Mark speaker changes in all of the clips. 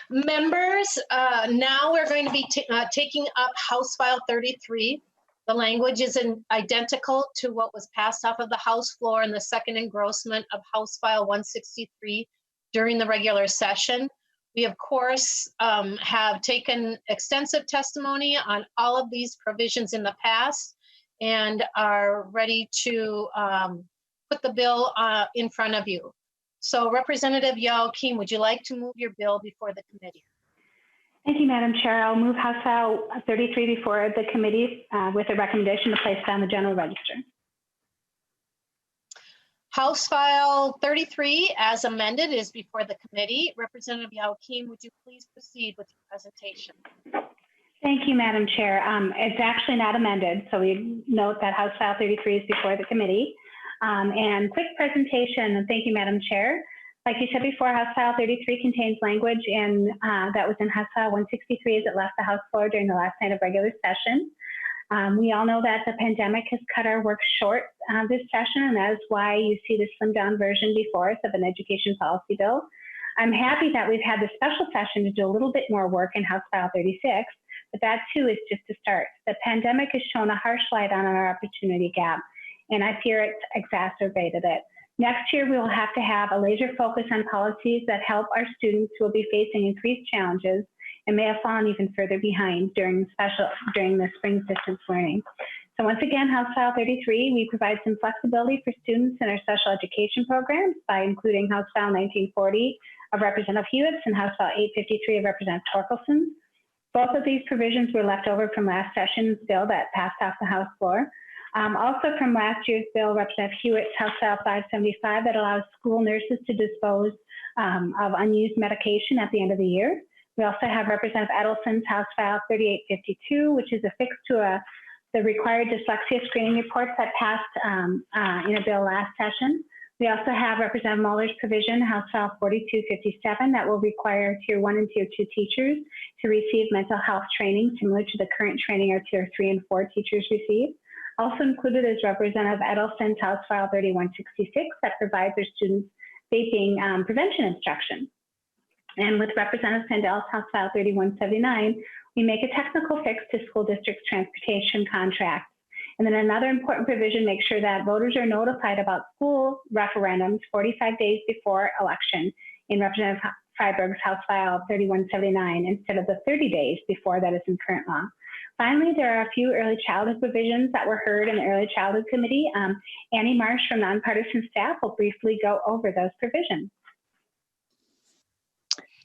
Speaker 1: Members, now we're going to be taking up House File 33. The language is identical to what was passed off of the House floor in the second engrossment of House File 163 during the regular session. We, of course, have taken extensive testimony on all of these provisions in the past and are ready to put the bill in front of you. So Representative Joachim, would you like to move your bill before the committee?
Speaker 2: Thank you, Madam Chair. I'll move House File 33 before the committee with a recommendation to place it on the general register.
Speaker 1: House File 33, as amended, is before the committee. Representative Joachim, would you please proceed with your presentation?
Speaker 2: Thank you, Madam Chair. It's actually not amended, so we note that House File 33 is before the committee. And quick presentation, and thank you, Madam Chair. Like you said before, House File 33 contains language that was in House File 163 as it left the House floor during the last night of regular session. We all know that the pandemic has cut our work short this session, and that is why you see the slimmed down version before us of an education policy bill. I'm happy that we've had the special session to do a little bit more work in House File 36, but that too is just a start. The pandemic has shown a harsh light on our opportunity gap, and I fear it's exacerbated it. Next year, we will have to have a laser focus on policies that help our students who will be facing increased challenges and may have fallen even further behind during the spring distance learning. So once again, House File 33, we provide some flexibility for students in our special education programs by including House File 1940 of Representative Hewitt's and House File 853 of Representative Torkelson's. Both of these provisions were left over from last session's bill that passed off the House floor. Also from last year's bill, Representative Hewitt's House File 575 that allows school nurses to dispose of unused medication at the end of the year. We also have Representative Edelson's House File 3852, which is affixed to the required dyslexia screening reports that passed in a bill last session. We also have Representative Muller's provision, House File 4257, that will require Tier 1 and Tier 2 teachers to receive mental health training similar to the current training our Tier 3 and 4 teachers receive. Also included is Representative Edelson's House File 3166 that provides their students vaping prevention instruction. And with Representative Sandel's House File 3179, we make a technical fix to school districts' transportation contracts. And then another important provision makes sure that voters are notified about school referendums 45 days before election in Representative Freiberg's House File 3179 instead of the 30 days before that is in current law. Finally, there are a few early childhood provisions that were heard in the Early Childhood Committee. Annie Marsh from Nonpartisan Staff will briefly go over those provisions.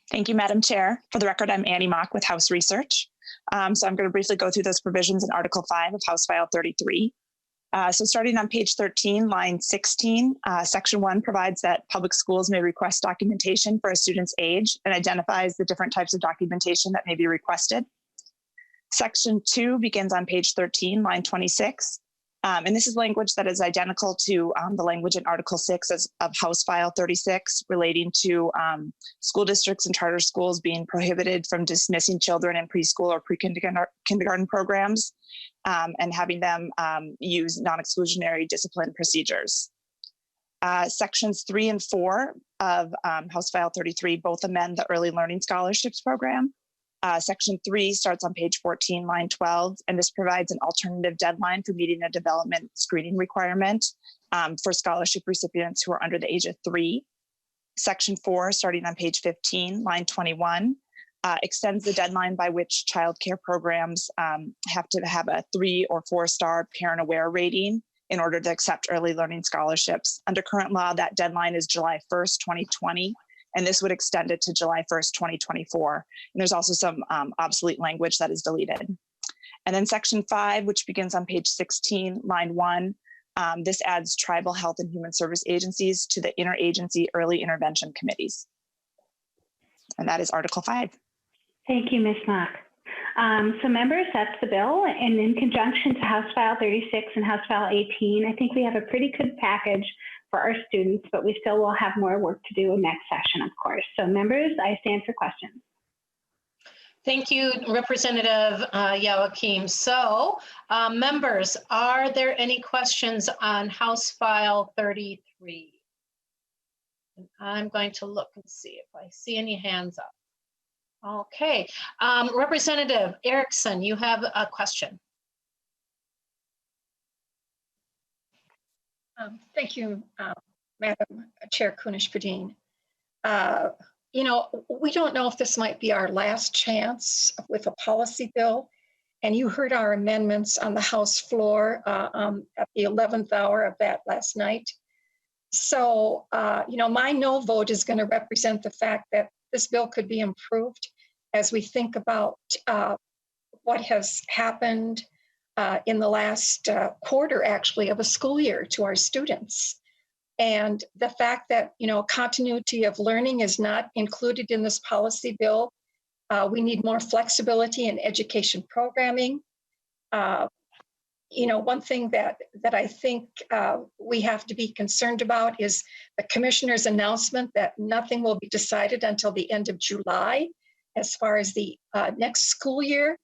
Speaker 3: Thank you, Madam Chair. For the record, I'm Annie Mock with House Research. So I'm going to briefly go through those provisions in Article 5 of House File 33. So starting on page 13, line 16, Section 1 provides that public schools may request documentation for a student's age and identifies the different types of documentation that may be requested. Section 2 begins on page 13, line 26. And this is language that is identical to the language in Article 6 of House File 36 relating to school districts and charter schools being prohibited from dismissing children in preschool or pre-kindergarten programs and having them use non-exclusionary discipline procedures. Sections 3 and 4 of House File 33 both amend the Early Learning Scholarships Program. Section 3 starts on page 14, line 12, and this provides an alternative deadline for meeting a development screening requirement for scholarship recipients who are under the age of 3. Section 4, starting on page 15, line 21, extends the deadline by which child care programs have to have a 3 or 4-star parent aware rating in order to accept early learning scholarships. Under current law, that deadline is July 1st, 2020. And this would extend it to July 1st, 2024. And there's also some obsolete language that is deleted. And then Section 5, which begins on page 16, line 1, this adds tribal health and human service agencies to the interagency early intervention committees. And that is Article 5.
Speaker 2: Thank you, Ms. Mock. So members, that's the bill. And in conjunction to House File 36 and House File 18, I think we have a pretty good package for our students, but we still will have more work to do in next session, of course. So members, I stand for questions.
Speaker 1: Thank you, Representative Joachim. So members, are there any questions on House File 33? And I'm going to look and see if I see any hands up. Okay, Representative Erickson, you have a question.
Speaker 4: Thank you, Madam Chair Kunish-Padin. You know, we don't know if this might be our last chance with a policy bill. And you heard our amendments on the House floor at the 11th hour of that last night. So, you know, my no vote is going to represent the fact that this bill could be improved as we think about what has happened in the last quarter, actually, of a school year to our students. And the fact that, you know, continuity of learning is not included in this policy bill. We need more flexibility in education programming. You know, one thing that I think we have to be concerned about is the commissioner's announcement that nothing will be decided until the end of July as far as the next school year.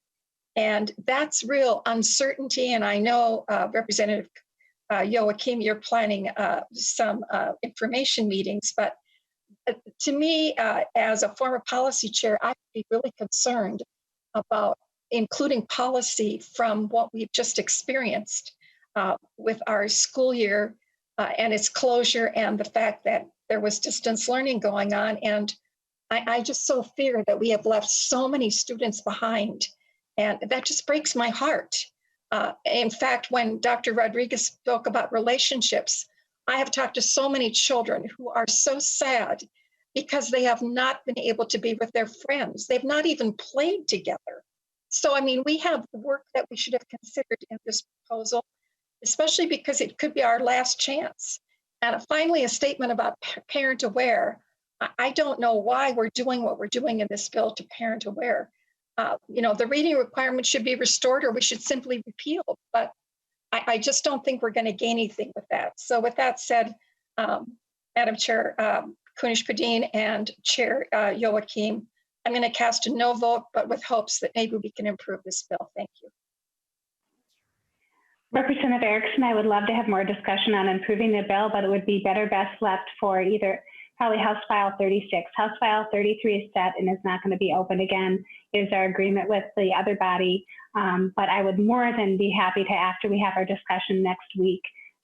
Speaker 4: And that's real uncertainty. And I know Representative Joachim, you're planning some information meetings, but to me, as a former policy chair, I'd be really concerned about including policy from what we've just experienced with our school year and its closure and the fact that there was distance learning going on. And I just so fear that we have left so many students behind. And that just breaks my heart. In fact, when Dr. Rodriguez spoke about relationships, I have talked to so many children who are so sad because they have not been able to be with their friends. They've not even played together. So, I mean, we have work that we should have considered in this proposal, especially because it could be our last chance. And finally, a statement about parent aware. I don't know why we're doing what we're doing in this bill to parent aware. You know, the reading requirement should be restored or we should simply repeal, but I just don't think we're going to gain anything with that. So with that said, Madam Chair Kunish-Padin and Chair Joachim, I'm going to cast a no vote, but with hopes that maybe we can improve this bill. Thank you.
Speaker 2: Representative Erickson, I would love to have more discussion on improving the bill, but it would be best left for either probably House File 36. House File 33 is set and is not going to be opened again, is our agreement with the other body. But I would more than be happy to, after we have our discussion next week,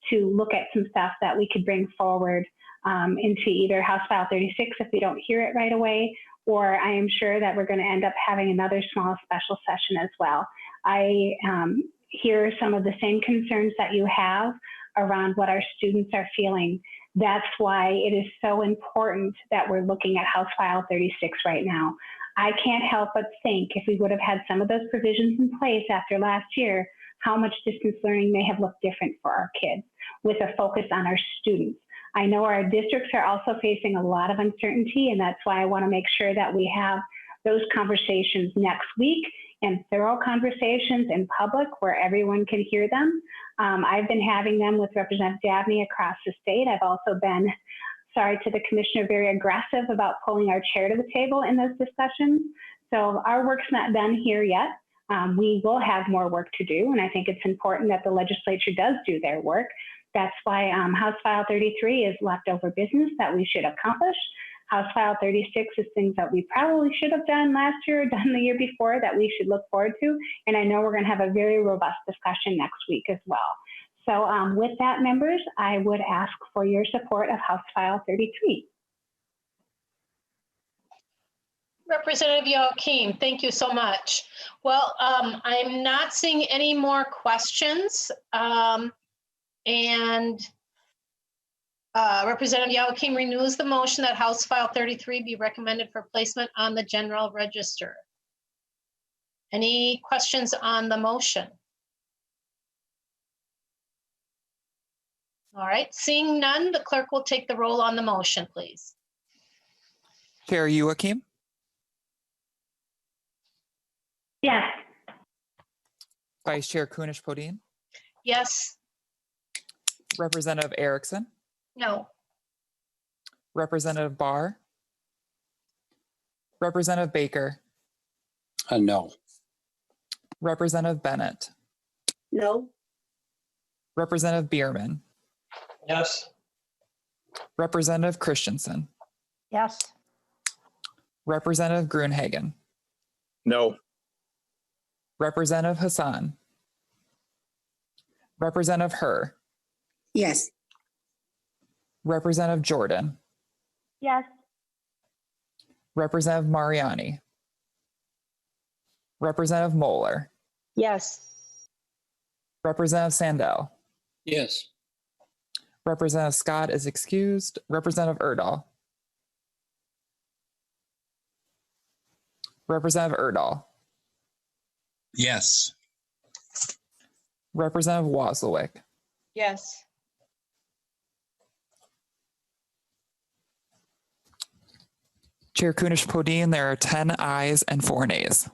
Speaker 2: to look at some stuff that we could bring forward into either House File 36 if we don't hear it right away, or I am sure that we're going to end up having another small special session as well. I hear some of the same concerns that you have around what our students are feeling. That's why it is so important that we're looking at House File 36 right now. I can't help but think if we would have had some of those provisions in place after last year, how much distance learning may have looked different for our kids with a focus on our students. I know our districts are also facing a lot of uncertainty, and that's why I want to make sure that we have those conversations next week and thorough conversations in public where everyone can hear them. I've been having them with Representative Dabney across the state. I've also been, sorry to the commissioner, very aggressive about pulling our chair to the table in those discussions. So our work's not done here yet. We will have more work to do, and I think it's important that the legislature does do their work. That's why House File 33 is leftover business that we should accomplish. House File 36 is things that we probably should have done last year or done the year before that we should look forward to. And I know we're going to have a very robust discussion next week as well. So with that, members, I would ask for your support of House File 33.
Speaker 1: Representative Joachim, thank you so much. Well, I'm not seeing any more questions. Representative Joachim renews the motion that House File 33 be recommended for placement on the general register. Any questions on the motion? All right, seeing none, the clerk will take the roll on the motion, please.
Speaker 5: Chair Joachim?
Speaker 2: Yes.
Speaker 5: Vice Chair Kunish-Padin?
Speaker 1: Yes.
Speaker 5: Representative Erickson?
Speaker 1: No.
Speaker 5: Representative Barr? Representative Baker?
Speaker 6: No.
Speaker 5: Representative Bennett?
Speaker 7: No.
Speaker 5: Representative Bierman?
Speaker 6: Yes.
Speaker 5: Representative Christensen?
Speaker 7: Yes.
Speaker 5: Representative Gruenhagen?
Speaker 6: No.
Speaker 5: Representative Hassan. Representative Herr.
Speaker 7: Yes.
Speaker 5: Representative Jordan.
Speaker 2: Yes.
Speaker 5: Representative Mariani. Representative Moeller.
Speaker 8: Yes.
Speaker 5: Representative Sandell.
Speaker 6: Yes.
Speaker 5: Representative Scott is excused. Representative Erdahl. Representative Erdahl.
Speaker 6: Yes.
Speaker 5: Representative Wozlowick.
Speaker 8: Yes.
Speaker 5: Chair Kunish-Podine, there are 10 ayes and 4 nays.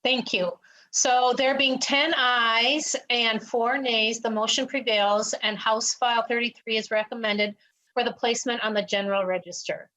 Speaker 1: Thank you. So there being 10 ayes and 4 nays, the motion prevails and House File 33 is recommended for the placement on the general register.